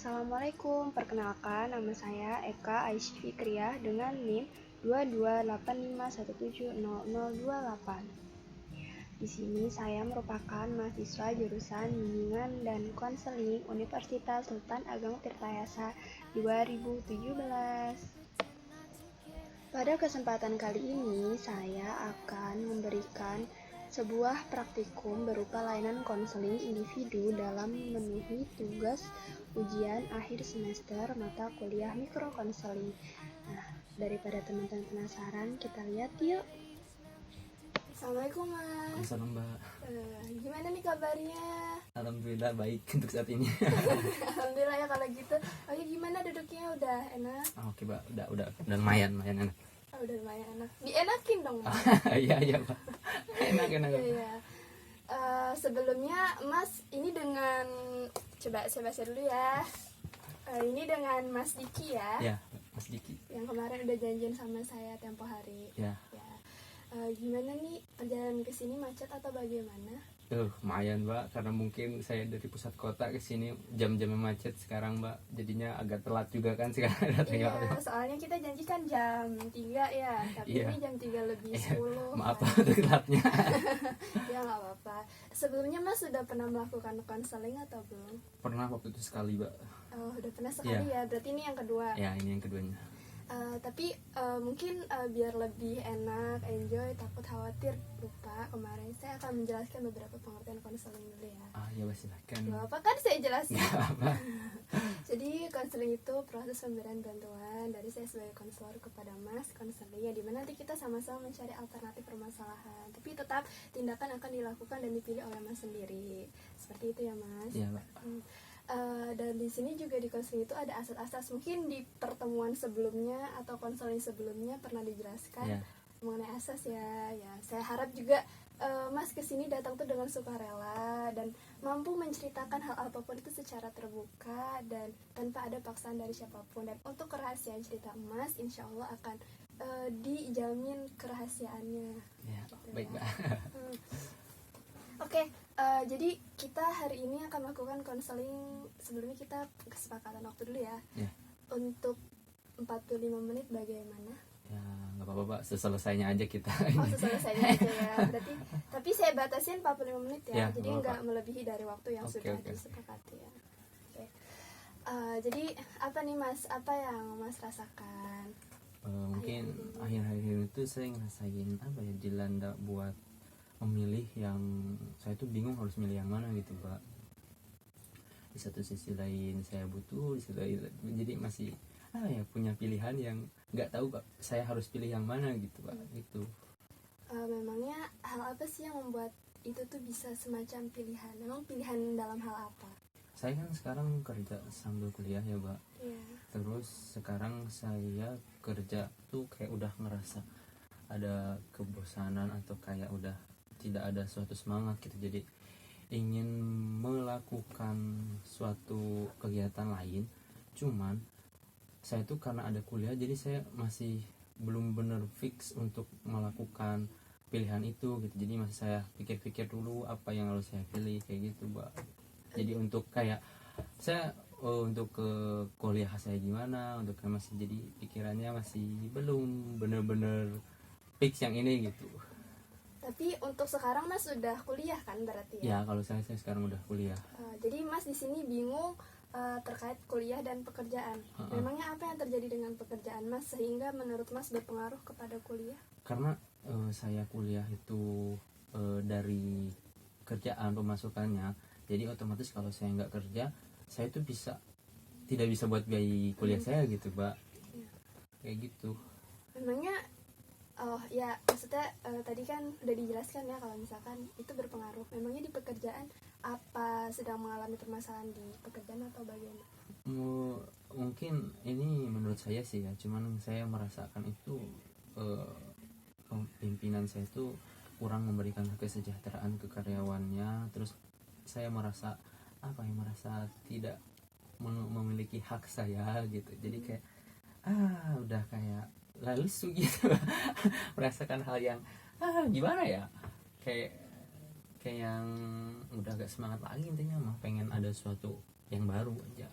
Assalamualaikum, perkenalkan nama saya Eka Aisyah Fikriyah dengan NIM 2285170028. Di sini saya merupakan mahasiswa jurusan Bimbingan dan Konseling Universitas Sultan Ageng Tirtayasa 2017. Pada kesempatan kali ini saya akan memberikan sebuah praktikum berupa layanan konseling individu dalam memenuhi tugas ujian akhir semester mata kuliah mikrokonseling. Nah, daripada teman-teman penasaran, kita lihat yuk. Assalamualaikum Mas. Assalamualaikum Mbak. Gimana nih kabarnya? Alhamdulillah baik untuk saat ini. Alhamdulillah ya kalau gitu. Oke, gimana duduknya, udah enak? Oke Mbak, udah lumayan enak. Udah lumayan enak. Dienakin dong Mas. Iya Mbak. Enak. Iya. Sebelumnya Mas, ini dengan coba saya baca dulu ya. Ini dengan Mas Diki ya. Ya, Mas Diki. Yang kemarin udah janjian sama saya tempo hari. Ya. Gimana nih perjalanan ke sini, macet atau bagaimana? Lumayan Mbak, karena mungkin saya dari pusat kota ke sini jam-jamnya macet sekarang Mbak. Jadinya agak telat juga kan sekarang datangnya. Iya, soalnya kita janjikan jam 3 ya, tapi Iya. ini jam 3 lebih 10. Maaf untuk telatnya. Ya nggak apa-apa. Sebelumnya Mas sudah pernah melakukan konseling atau belum? Pernah waktu itu sekali Mbak. Oh, udah pernah sekali ya, berarti ini yang kedua. Ya, ini yang keduanya. Tapi mungkin biar lebih enak, enjoy, takut khawatir lupa kemarin, saya akan menjelaskan beberapa pengertian konseling dulu ya. Ya silahkan. Gak apa kan saya jelaskan. Gak apa. Jadi konseling itu proses pemberian bantuan dari saya sebagai konselor kepada Mas konseling, ya dimana nanti kita sama-sama mencari alternatif permasalahan, tapi tetap tindakan akan dilakukan dan dipilih oleh Mas sendiri. Seperti itu ya Mas. Iya Mbak. Dan di sini juga di konseling itu ada asas-asas, mungkin di pertemuan sebelumnya atau konseling sebelumnya pernah dijelaskan mengenai asas ya. Saya harap juga Mas kesini datang tuh dengan sukarela dan mampu menceritakan hal apapun itu secara terbuka dan tanpa ada paksaan dari siapapun. Dan untuk kerahasiaan cerita Mas, insya Allah akan dijamin kerahasiaannya. Ya, gitu baik Mbak. Oke, jadi kita hari ini akan melakukan konseling. Sebelumnya kita kesepakatan waktu dulu ya. Untuk 45 menit bagaimana? Ya, nggak apa-apa Pak, seselesainya aja kita. Oh, seselesainya aja ya. Berarti, tapi saya batasin 45 menit ya. Jadi nggak melebihi dari waktu yang sudah disepakati ya. Oke. Jadi apa nih Mas? Apa yang Mas rasakan? Mungkin akhir-akhir itu saya ngerasain apa ya, dilanda buat memilih yang saya tuh bingung harus milih yang mana gitu Pak. Di satu sisi lain saya butuh, di sisi lain jadi masih punya pilihan yang nggak tahu Pak, saya harus pilih yang mana gitu Pak. Gitu. Memangnya hal apa sih yang membuat itu tuh bisa semacam pilihan? Memang pilihan dalam hal apa? Saya kan sekarang kerja sambil kuliah ya Pak. Terus sekarang saya kerja tuh kayak udah ngerasa ada kebosanan atau kayak udah tidak ada suatu semangat gitu, jadi ingin melakukan suatu kegiatan lain. Cuman saya tuh karena ada kuliah, jadi saya masih belum bener fix untuk melakukan pilihan itu gitu. Jadi masih saya pikir-pikir dulu apa yang harus saya pilih kayak gitu Mbak. Jadi untuk kayak saya untuk ke kuliah saya gimana, untuk masih jadi pikirannya masih belum bener-bener fix yang ini gitu. Tapi untuk sekarang Mas sudah kuliah kan berarti ya? Ya, kalau saya sekarang udah kuliah. Jadi Mas di sini bingung terkait kuliah dan pekerjaan. Memangnya apa yang terjadi dengan pekerjaan Mas sehingga menurut Mas berpengaruh kepada kuliah? Karena saya kuliah itu dari kerjaan pemasukannya, jadi otomatis kalau saya nggak kerja, saya tuh tidak bisa buat biaya kuliah saya gitu Mbak. Kayak gitu. Memangnya maksudnya tadi kan udah dijelaskan ya kalau misalkan itu berpengaruh. Memangnya di pekerjaan apa sedang mengalami permasalahan di pekerjaan atau bagaimana? Mungkin ini menurut saya sih ya, cuman saya merasakan itu pimpinan saya itu kurang memberikan kesejahteraan ke karyawannya. Terus saya merasa tidak memiliki hak saya gitu. Jadi kayak udah kayak lalu gitu. Merasakan hal yang gimana ya, kayak yang udah gak semangat lagi, intinya mah pengen ada sesuatu yang baru aja.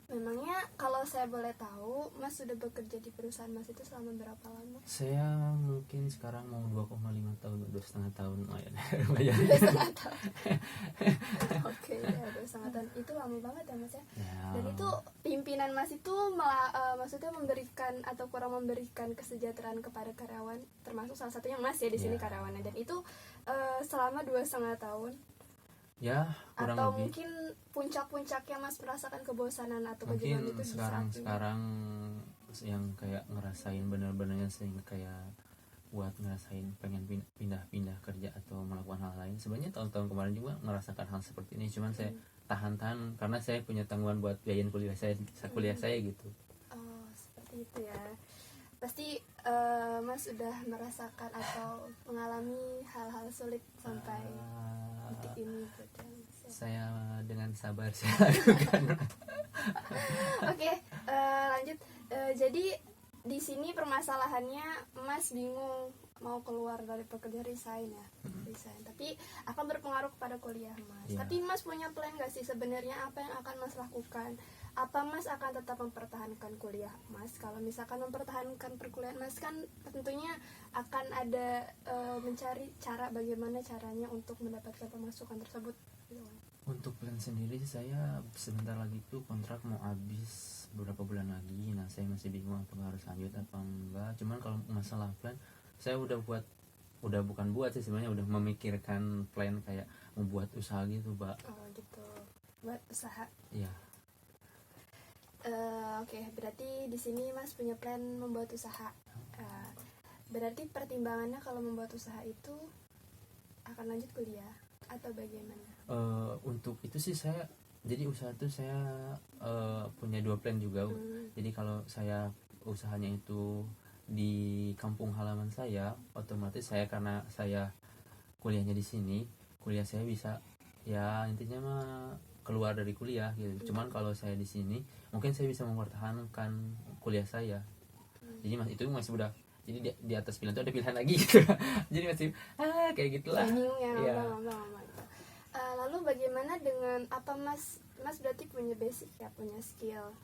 Memangnya kalau saya boleh tahu, Mas sudah bekerja di perusahaan Mas itu selama berapa lama? Saya mungkin sekarang mau 2,5 tahun, 2,5 tahun lumayan. Lumayan. 2,5 tahun. Oke, ya 2,5 tahun itu lama banget ya Mas ya. Ya. Dan itu pimpinan Mas itu maksudnya memberikan atau kurang memberikan kesejahteraan kepada karyawan, termasuk salah satunya Mas ya di sini Ya. karyawannya. Dan itu selama 2,5 tahun. Ya, kurang Atau lebih. mungkin puncak-puncaknya Mas merasakan kebosanan atau Mungkin bagaimana itu di saat ini? sekarang yang kayak ngerasain bener-benernya sehingga kayak buat ngerasain pengen pindah-pindah kerja atau melakukan hal lain. Sebenarnya tahun-tahun kemarin juga merasakan hal seperti ini, cuman saya tahan-tahan karena saya punya tanggungan buat biayain kuliah saya gitu. Oh, seperti itu ya. Pasti Mas sudah merasakan atau mengalami hal-hal sulit sampai detik ini gitu ya, Mas, ya. Saya dengan sabar saya lakukan. Oke, lanjut. Jadi di sini permasalahannya Mas bingung mau keluar dari pekerjaan, resign ya, resign. Tapi akan berpengaruh kepada kuliah Mas. Ya. Tapi Mas punya plan nggak sih sebenarnya apa yang akan Mas lakukan? Apa Mas akan tetap mempertahankan kuliah Mas? Kalau misalkan mempertahankan perkuliahan Mas kan tentunya akan ada mencari cara bagaimana caranya untuk mendapatkan pemasukan tersebut. Gitu. Untuk plan sendiri saya sebentar lagi tuh kontrak mau habis beberapa bulan lagi. Nah saya masih bingung apa harus lanjut apa enggak. Cuman kalau masalah plan saya udah bukan buat sih sebenarnya udah memikirkan plan kayak membuat usaha gitu, Mbak. Oh gitu, buat usaha. Iya. Oke, berarti di sini Mas punya plan membuat usaha. Berarti pertimbangannya kalau membuat usaha itu akan lanjut kuliah atau bagaimana? Untuk itu sih saya jadi usaha tuh saya punya 2 plan juga. Jadi kalau saya usahanya itu di kampung halaman saya, otomatis saya karena saya kuliahnya di sini, kuliah saya bisa ya intinya mah keluar dari kuliah gitu. Cuman kalau saya di sini mungkin saya bisa mempertahankan kuliah saya. Jadi itu masih udah jadi di atas pilihan itu ada pilihan lagi gitu. Jadi masih kayak gitulah. Bingung ya, Iya. lama-lama gitu. Lalu bagaimana dengan apa Mas berarti punya basic ya, punya skill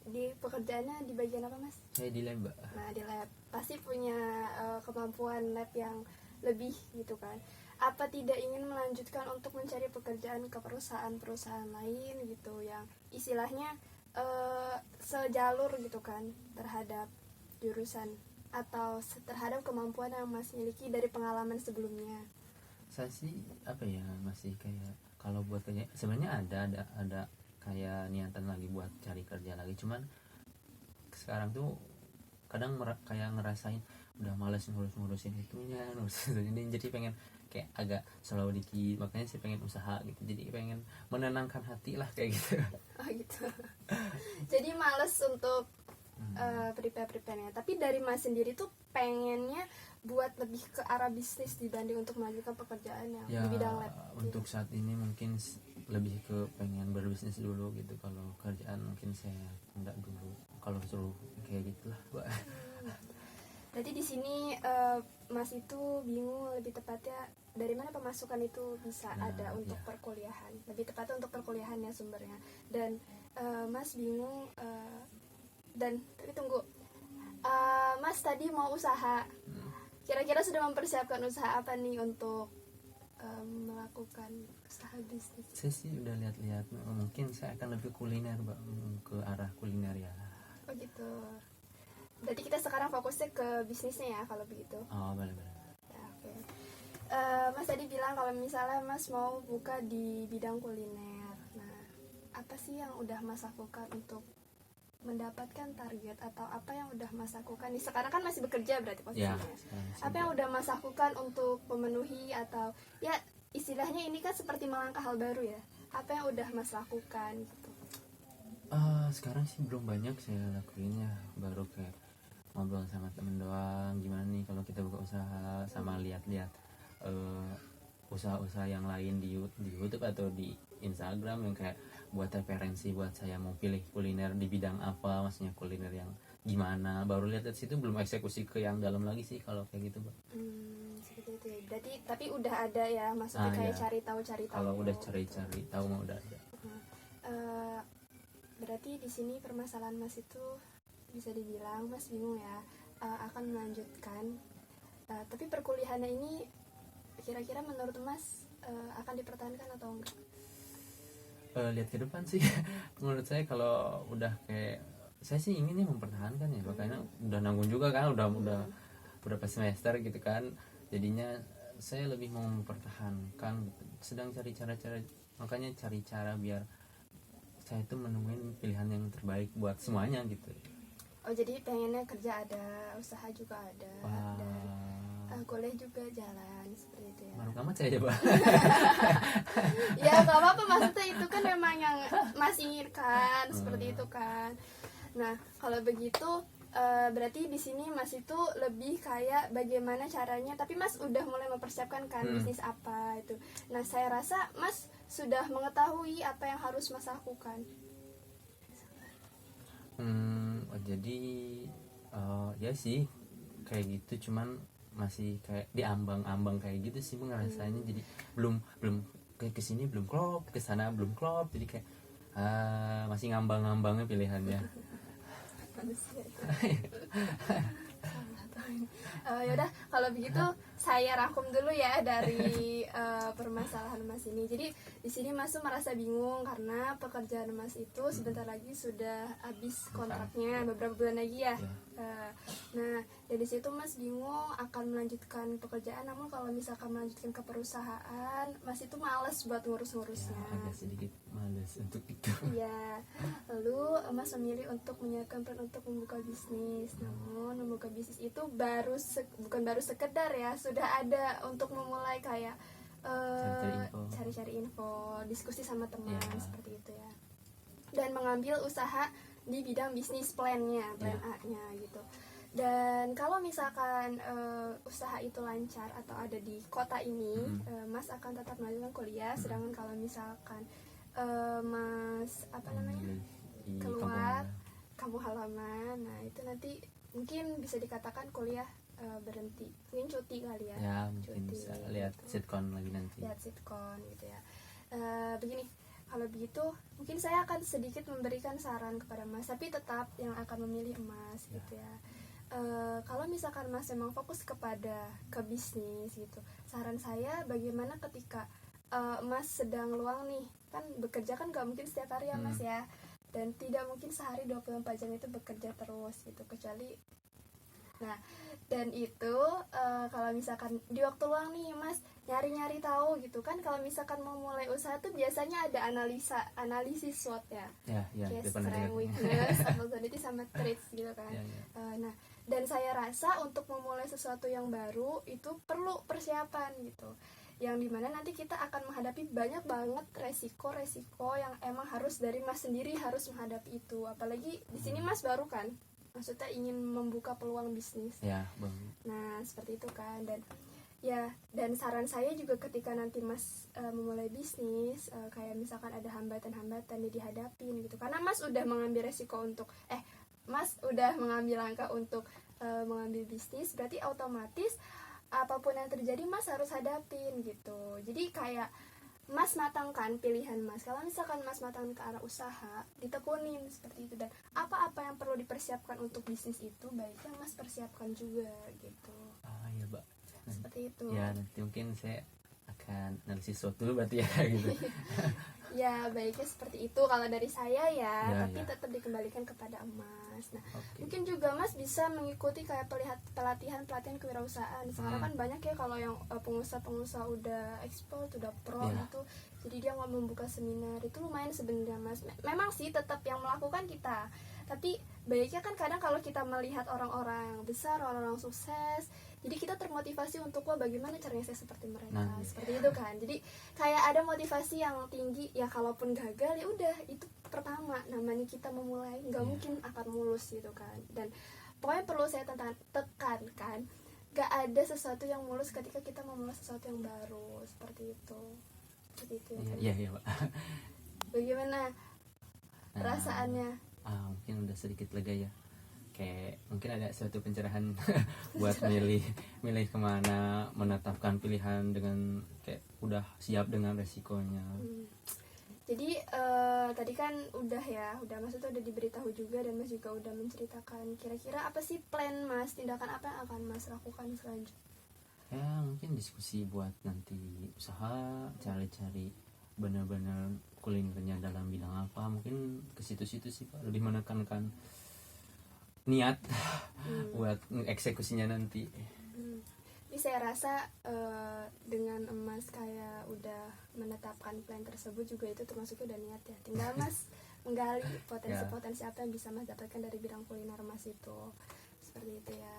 di pekerjaannya di bagian apa Mas? Saya di lab, Mbak. Nah di lab pasti punya kemampuan lab yang lebih gitu kan. Apa tidak ingin melanjutkan untuk mencari pekerjaan ke perusahaan-perusahaan lain gitu yang istilahnya sejalur gitu kan terhadap jurusan atau terhadap kemampuan yang Mas miliki dari pengalaman sebelumnya? Saya sih apa ya masih kayak kalau buat kerja sebenarnya ada kayak niatan lagi buat cari kerja lagi, cuman sekarang tuh kadang kayak ngerasain udah males ngurusin itunya ngurusin ini, jadi pengen kayak agak slow dikit, makanya saya pengen usaha gitu, jadi pengen menenangkan hati lah kayak gitu. Oh gitu. Jadi males untuk prepare-nya. Tapi dari Mas sendiri tuh pengennya buat lebih ke arah bisnis dibanding untuk melanjutkan pekerjaan yang Ya di bidang lab. untuk saat ini mungkin lebih ke pengen berbisnis dulu gitu, kalau kerjaan mungkin saya enggak dulu, kalau suruh kayak gitulah, Mbak. Berarti di sini Mas itu bingung lebih tepatnya dari mana pemasukan itu bisa ada untuk perkuliahan. Lebih tepatnya untuk perkuliahan ya sumbernya. Dan Mas bingung dan tapi tunggu. Mas tadi mau usaha. Kira-kira sudah mempersiapkan usaha apa nih untuk melakukan usaha bisnis? Saya sih udah lihat-lihat, mungkin saya akan lebih kuliner, Mbak, ke arah kuliner ya. Oh gitu. Berarti kita sekarang fokusnya ke bisnisnya ya kalau begitu. Oh, boleh. Ya, oke. Mas tadi bilang kalau misalnya Mas mau buka di bidang kuliner. Nah, apa sih yang udah Mas lakukan untuk mendapatkan target atau apa yang udah Mas lakukan? Nih sekarang kan masih bekerja berarti posisinya. Apa yang udah Mas lakukan untuk memenuhi atau ya istilahnya ini kan seperti melangkah hal baru ya. Apa yang udah Mas lakukan gitu? Sekarang sih belum banyak saya lakuin ya, baru kayak ngobrol sama temen doang, gimana nih kalau kita buka usaha, sama lihat-lihat usaha-usaha yang lain di YouTube atau di Instagram yang kayak buat referensi buat saya mau pilih kuliner di bidang apa, maksudnya kuliner yang gimana, baru lihat dari situ, belum eksekusi ke yang dalam lagi sih kalau kayak gitu, Mbak. Seperti itu ya. Berarti tapi udah ada ya maksudnya kayak Ya. cari tahu. Kalau udah cari-cari tahu mah udah ada. Berarti berarti di sini permasalahan Mas itu bisa dibilang Mas bingung ya, akan melanjutkan, tapi perkuliahannya ini kira-kira menurut Mas akan dipertahankan atau enggak? Lihat ke depan sih. Menurut saya kalau udah kayak saya sih inginnya mempertahankan ya, makanya udah nanggung juga kan, udah berapa semester gitu kan, jadinya saya lebih mau mempertahankan gitu. Sedang cari cara-cara, makanya cari cara biar saya itu menemuin pilihan yang terbaik buat semuanya gitu. Oh jadi pengennya kerja ada, usaha juga ada, Wah, dan kuliah juga jalan seperti itu ya. baru amat saya coba. Ya gak apa-apa, maksudnya itu kan memang yang Mas inginkan seperti itu kan. Nah kalau begitu berarti di sini Mas itu lebih kayak bagaimana caranya, tapi Mas udah mulai mempersiapkan kan bisnis apa itu. Nah saya rasa Mas sudah mengetahui apa yang harus Mas lakukan. Jadi ya sih kayak gitu, cuman masih kayak di ambang-ambang kayak gitu sih ngerasanya. Jadi belum kayak kesini belum klop, kesana belum klop, jadi kayak masih ngambang-ngambangnya pilihannya. Yaudah kalau begitu saya rangkum dulu ya dari permasalahan Mas ini. Jadi di sini Mas tuh merasa bingung karena pekerjaan Mas itu sebentar lagi sudah habis kontraknya, beberapa bulan lagi ya. Nah dari situ Mas bingung akan melanjutkan pekerjaan, namun kalau misalkan melanjutkan ke perusahaan Mas itu males buat ngurus-ngurusnya. Agak sedikit males untuk itu. Iya, lalu Mas memilih untuk menyiapkan plan untuk membuka bisnis. Namun membuka bisnis itu bukan baru sekedar ya, sudah ada untuk memulai kayak cari-cari info, diskusi sama teman seperti itu ya. Dan mengambil usaha di bidang bisnis plan-nya, plan A-nya gitu. Dan kalau misalkan usaha itu lancar atau ada di kota ini, Mas akan tetap melanjutkan kuliah. Sedangkan kalau misalkan Mas keluar kampung halaman, nah itu nanti mungkin bisa dikatakan kuliah berhenti, mungkin cuti kali ya. Ya mungkin cuti, bisa lihat gitu. sitcom lagi nanti. Lihat sitcom gitu ya. Begini, kalau begitu mungkin saya akan sedikit memberikan saran kepada Mas, tapi tetap yang akan memilih Mas gitu ya. Kalau misalkan Mas memang fokus ke bisnis gitu, saran saya bagaimana ketika Mas sedang luang nih, kan bekerja kan gak mungkin setiap hari ya Mas ya, dan tidak mungkin sehari 24 jam itu bekerja terus gitu, kecuali nah dan itu kalau misalkan di waktu luang nih Mas nyari-nyari tahu gitu kan, kalau misalkan mau mulai usaha tuh biasanya ada analisis SWOT ya, kayak strength, weakness, opportunity sama threats gitu kan. Nah dan saya rasa untuk memulai sesuatu yang baru itu perlu persiapan gitu, yang dimana nanti kita akan menghadapi banyak banget resiko-resiko yang emang harus dari Mas sendiri harus menghadapi itu. Apalagi di sini Mas baru kan, maksudnya ingin membuka peluang bisnis. Nah seperti itu kan, dan saran saya juga ketika nanti Mas memulai bisnis, kayak misalkan ada hambatan-hambatan yang dihadapin gitu, karena Mas udah mengambil resiko untuk Mas udah mengambil langkah untuk mengambil bisnis, berarti otomatis apapun yang terjadi Mas harus hadapin gitu. Jadi kayak Mas matangkan pilihan Mas. Kalau misalkan Mas matangkan ke arah usaha, ditekunin seperti itu, dan apa-apa yang perlu dipersiapkan untuk bisnis itu baiknya Mas persiapkan juga gitu. Ya Mbak. Seperti itu. Ya nanti mungkin saya akan analisis SWOT dulu berarti ya gitu. Ya baiknya seperti itu kalau dari saya ya, tapi tetap dikembalikan kepada Mas. Nah mungkin juga Mas bisa mengikuti kayak pelatihan kewirausahaan. Sekarang kan banyak ya kalau yang pengusaha udah ekspor, udah pro gitu, jadi dia nggak membuka seminar, itu lumayan sebenarnya Mas. Memang sih tetap yang melakukan kita, tapi baiknya kan kadang kalau kita melihat orang-orang besar, orang-orang sukses, jadi kita termotivasi untuk bagaimana caranya saya seperti mereka, seperti itu kan. Jadi kayak ada motivasi yang tinggi ya, kalaupun gagal ya udah, itu pertama namanya kita memulai, nggak mungkin akan mulus gitu kan. Dan pokoknya perlu saya tekankan, gak ada sesuatu yang mulus ketika kita memulai sesuatu yang baru, seperti itu ya. Iya Pak. Bagaimana perasaannya? Mungkin udah sedikit lega ya, kayak mungkin ada suatu pencerahan buat milih kemana, menetapkan pilihan dengan kayak udah siap dengan resikonya. Jadi tadi kan udah Mas itu udah diberitahu juga, dan Mas juga udah menceritakan kira-kira apa sih plan Mas, tindakan apa yang akan Mas lakukan selanjutnya? Ya mungkin diskusi buat nanti usaha, cari-cari benar-benar kulinernya dalam bidang apa, mungkin ke situ-situ sih Pak, lebih menekankan niat buat eksekusinya nanti. Jadi saya rasa dengan Mas kayak udah menetapkan plan tersebut juga itu termasuknya udah niat ya. Tinggal Mas menggali potensi-potensi apa yang bisa Mas dapatkan dari bidang kuliner Mas itu. Seperti itu ya.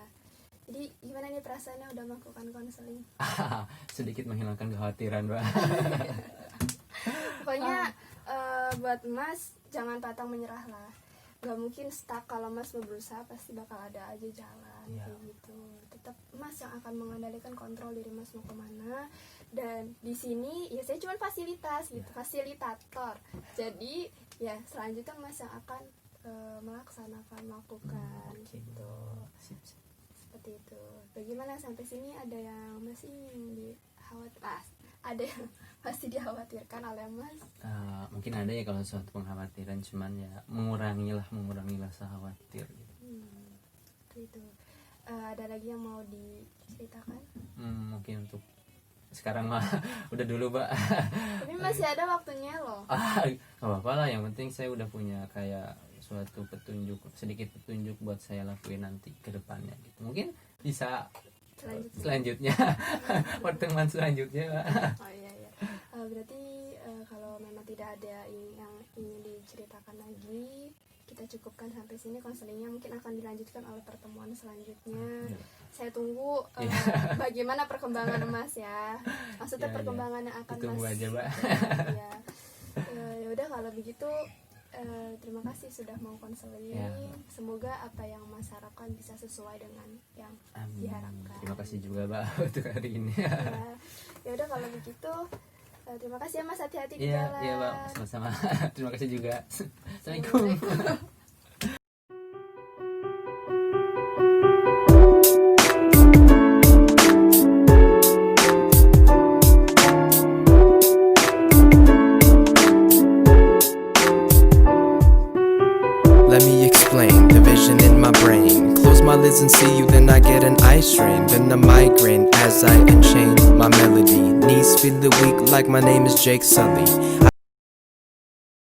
Jadi gimana nih perasaannya udah melakukan konseling? Sedikit menghilangkan kekhawatiran Mbak. Pokoknya buat Mas jangan pantang menyerah lah. Gak mungkin stuck, kalau Mas mau berusaha pasti bakal ada aja jalan kayak gitu. Tetap Mas yang akan mengendalikan kontrol diri Mas mau kemana. Dan di sini ya saya cuma fasilitas gitu, fasilitator. Jadi ya selanjutnya Mas yang akan melakukan gitu. Seperti itu. Bagaimana sampai sini, ada yang masih ada yang pasti dikhawatirkan oleh Mas? Mungkin ada ya kalau suatu pengkhawatiran, cuman ya mengurangi rasa khawatir gitu. Itu ada lagi yang mau diceritakan? Mungkin untuk sekarang mah udah dulu Mbak. Tapi masih ada waktunya loh. Gak apa-apa lah, yang penting saya udah punya kayak suatu sedikit petunjuk buat saya lakuin nanti ke depannya gitu. Mungkin bisa selanjutnya pertemuan selanjutnya Mbak. Oh iya. Berarti kalau memang tidak ada yang ingin diceritakan lagi, kita cukupkan sampai sini konselingnya. Mungkin akan dilanjutkan oleh pertemuan selanjutnya. Saya tunggu bagaimana perkembangan Mas ya. Maksudnya perkembangan yang akan tunggu Mas aja Mbak. Ya udah kalau begitu terima kasih sudah mau konseling. Semoga apa yang Mas harapkan bisa sesuai dengan yang diharapkan. Terima kasih juga Mbak untuk hari ini. Ya udah kalau begitu terima kasih ya Mas, hati-hati di jalan. Iya Mbak, sama-sama. Terima kasih juga. Assalamualaikum. Let me explain the vision in my brain. Close my lids and see you, then I get an eye strain. Then a migraine as I unchain my melody. Knees feel weak like my name is Jake Sully.